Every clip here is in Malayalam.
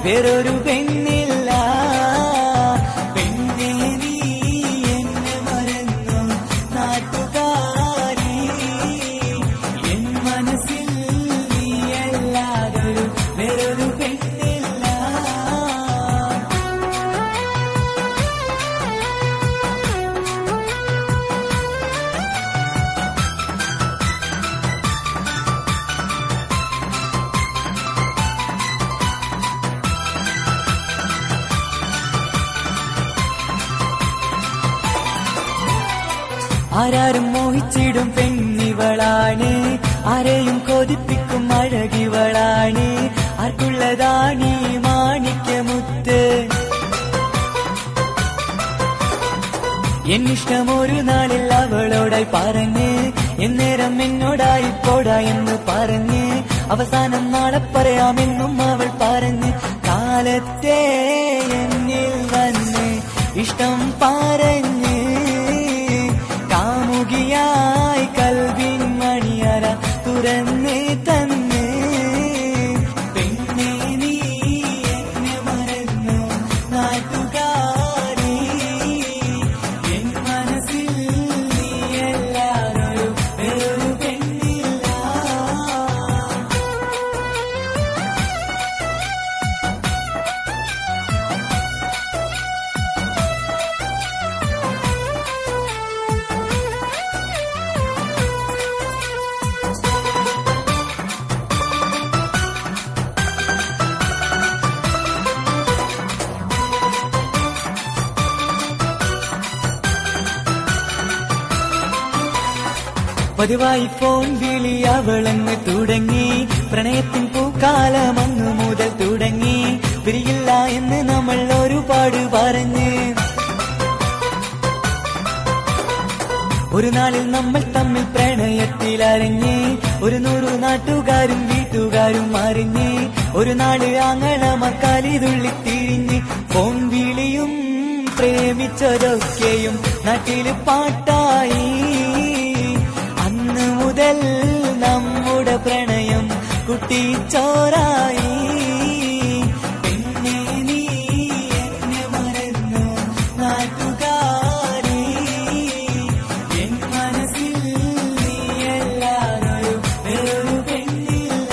വേറൊരു പെണ്ണില്ല. പെണ്ണേ നീ എന്നെ മറന്നു നാട്ടുകാരി, എൻ മനസ്സിൽ നീയല്ലാതൊരു വേറൊരു പെണ്ണില്ല. ആരാരും മോഹിച്ചിടും പെണ്ണിവളാണ്, ആരെയും കൊതിപ്പിക്കും അഴകിവളാണ്. ആർക്കുള്ളതാണീ മാണിക്യമുത്ത്? എന്നിഷ്ടം ഒരു നാളിൽ അവളോടായി പറഞ്ഞ്, എന്നേരം എന്നോടായി പോടാ എന്ന് പറഞ്ഞ്, അവസാനം നാളെ പറയാമെന്നും അവൾ പറഞ്ഞ്, കാലത്തെ എന്നിൽ വന്ന് ഇഷ്ടം പറഞ്ഞ്, കാമുകിയായി കൽവിൻ മണിയറ തുറന്ന് തന്ന്. പെണ്ണേ നീ എന്നെ മറന്നു നാട്ടുകാരി, എൻ മനസ്സിൽ നീയല്ലാതൊരു വേറൊരു പെണ്ണില്ല. പതിവായി ഫോൺ വിളി അവളങ്ങ് തുടങ്ങി, പ്രണയത്തിൻ പൂക്കാലം അന്നു മുതൽ തുടങ്ങി. പിരിയില്ല എന്ന് നമ്മൾ ഒരുപാട് പറഞ്ഞ്, ഒരു നാളിൽ നമ്മൾ തമ്മിൽ പ്രണയത്തിലറിഞ്ഞ്, 100 നാട്ടുകാരും വീട്ടുകാരും അറിഞ്ഞ്, ഒരു നാട് ആങ്ങളമക്കാലിതുള്ളിത്തിരിഞ്ഞ്. ഫോൺ വിളിയും പ്രേമിച്ചതൊക്കെയും നാട്ടില് പാട്ടായി. അന്ന് മുതൽ നമ്മുടെ പ്രണയം കുട്ടിച്ചോറായി. പെണ്ണേ നീ എന്നെ മറന്നു നാട്ടുകാരി, എൻ മനസ്സിൽ നീയല്ലാതൊരു വേറൊരു പെണ്ണില്ല.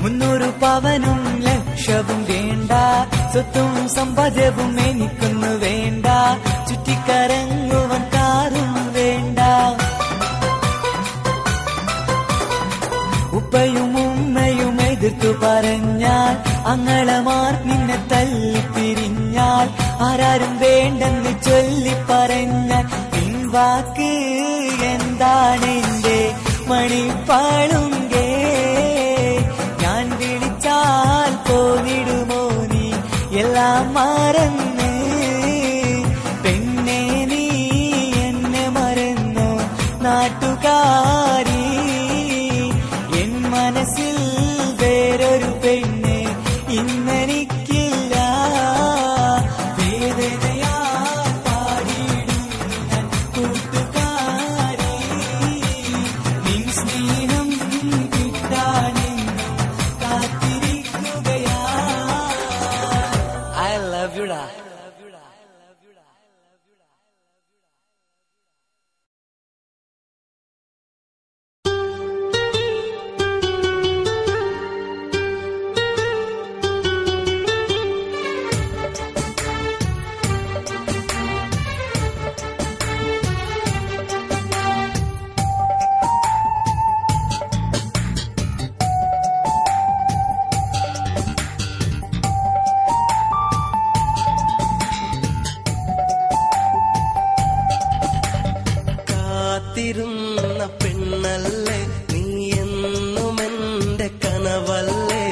മുന്നൂറ് പവനും ലക്ഷവും വേണ്ട, സ്വത്തും സമ്പാദ്യവും എനിക്കൊന്നു വേണ്ട, ചുറ്റിക്കറങ്ങുവൻ കാറും വേണ്ട. ഉപ്പയും ഉമ്മയും എതിർത്തു പറഞ്ഞാൽ, അങ്ങളമാർ നിന്നെ തല്ലിപ്പിരിഞ്ഞാൽ, ആരാരും വേണ്ടെന്ന് ചൊല്ലി പറഞ്ഞാൽ, പിൻവാക്ക് എന്താണെന്റെ മണിപ്പാളുങ്കേ? ഞാൻ വിളിച്ചാൽ പോന്നിടുമോ നീ എല്ലാം മറന്ന്? പെണ്ണേ നീ എന്നെ മറന്നു നാട്ടുകാരി, എൻ മനസ്സിൽ വേറൊരു പെണ്ണ് ഇന്നെനിക്കില്ല. വേദനയാ പാടിയിടും ഞാൻ കൂട്ടുകാരി, നിൻ സ്നേഹം കിട്ടാനെന്നും കാത്തിരിക്കുകയാ. I love you da. കാത്തിരുന്ന പെണ്ണല്ലേ നീ, എന്നും എന്റെ കനവല്ലേ.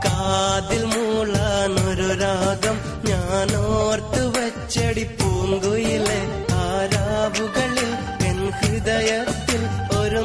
കാതിൽ മൂളാനൊരു രാഗം ഞാനോർത്തു വച്ചടി പൂങ്കുയിലെ, ആരാവുകളിൽ എൻ ഹൃദയത്തിൽ ഒരു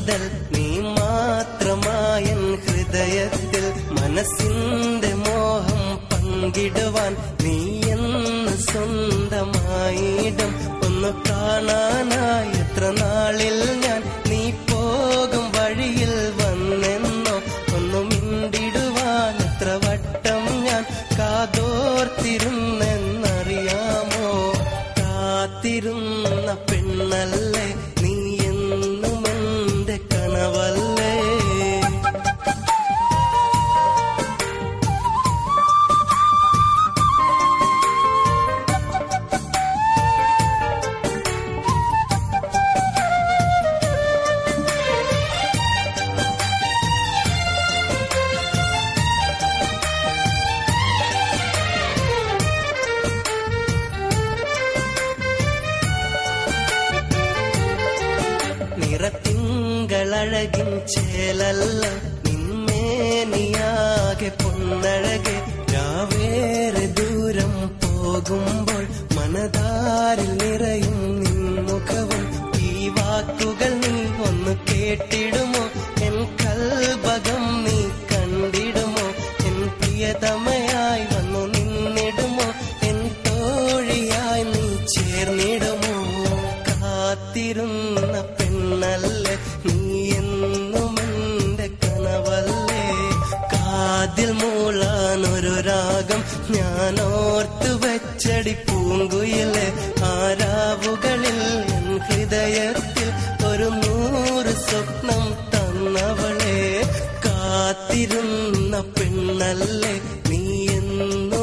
മുതൽ നീ മാത്രമായൻ ഹൃദയത്തിൽ മനസ്സിന്റെ മോഹം പങ്കിടുവാൻ നീ എന്ന് സ്വന്തമായിടും ഒന്ന് കാണാനായി എത്ര നാളിൽ ഞാൻ നീ പോകും വഴിയിൽ വന്നെന്നോ ഒന്നു മിണ്ടിടുവാൻ എത്ര വട്ടം ഞാൻ കാതോർത്തിരുന്നെന്നറിയാമോ കാത്തിരുന്ന പെണ്ണല്ലേ നീ എന്നും എന്റെ കനവല്ലേ നിറത്തിങ്കളഴകിൻ ചേലല്ല നിന്മേനിയാകെ പൊന്നഴകെ രാവേറെ ദൂരം പോകുമ്പോൾ മനതാരിൽ നിറയും നിൻമുഖവും ഈ വാക്കുകൾ നീ ഒന്ന് കേട്ടിടുമോ എൻ കൽബകം നീ കണ്ടിടുമോ എൻ പ്രിയതമയായി വന്നു നിന്നിടുമോ എൻ തോഴിയായി നീ ചേർന്നിടുമോ കാത്തിരുന്ന പെണ്ണല്ലേ നീ എന്നും എന്റെ കനവല്ലേ കാതിൽ മൂളാനൊരു രാഗം ഞാൻ ഓർത്തു വെച്ചടി പൂങ്കുയിലെ ആരാവുകളിൽ എൻ ഹൃദയത്തിൽ ഒരു 100 സ്വപ്നം തന്നവളെ കാത്തിരുന്ന പെണ്ണല്ലേ നീ എന്നും